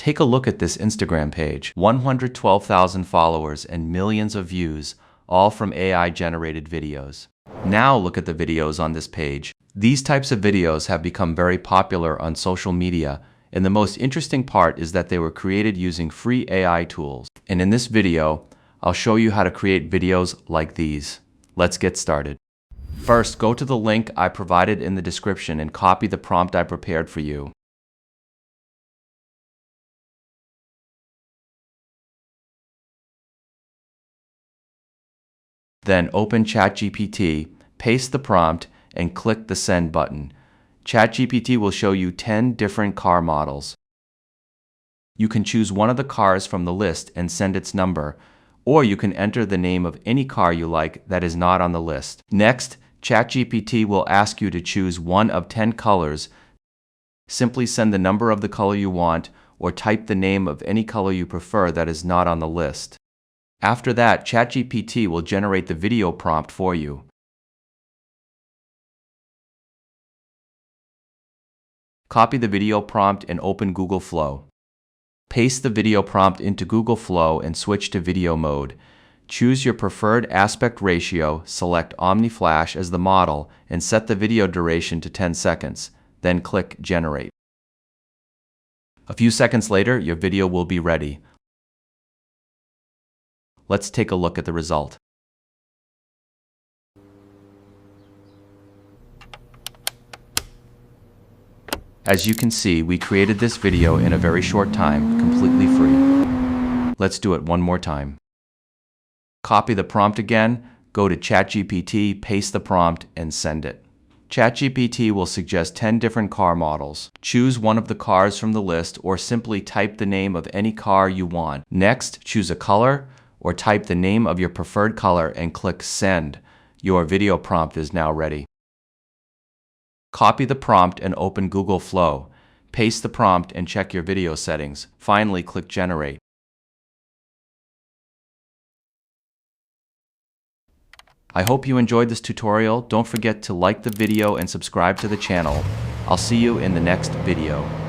Take a look at this Instagram page. 112,000 followers and millions of views, all from AI-generated videos. Now look at the videos on this page. These types of videos have become very popular on social media, and the most interesting part is that they were created using free AI tools. And in this video, I'll show you how to create videos like these. Let's get started. First, go to the link I provided in the description and copy the prompt I prepared for you. Then open ChatGPT, paste the prompt, and click the Send button. ChatGPT will show you 10 different car models. You can choose one of the cars from the list and send its number, or you can enter the name of any car you like that is not on the list. Next, ChatGPT will ask you to choose one of 10 colors. Simply send the number of the color you want, or type the name of any color you prefer that is not on the list. After that, ChatGPT will generate the video prompt for you. Copy the video prompt and open Google Flow. Paste the video prompt into Google Flow and switch to video mode. Choose your preferred aspect ratio, select Omni Flash as the model, and set the video duration to 10 seconds. Then click Generate. A few seconds later, your video will be ready. Let's take a look at the result. As you can see, we created this video in a very short time, completely free. Let's do it one more time. Copy the prompt again, go to ChatGPT, paste the prompt, and send it. ChatGPT will suggest 10 different car models. Choose one of the cars from the list or simply type the name of any car you want. Next, choose a color or type the name of your preferred color and click Send. Your video prompt is now ready. Copy the prompt and open Google Flow. Paste the prompt and check your video settings. Finally, click Generate. I hope you enjoyed this tutorial. Don't forget to like the video and subscribe to the channel. I'll see you in the next video.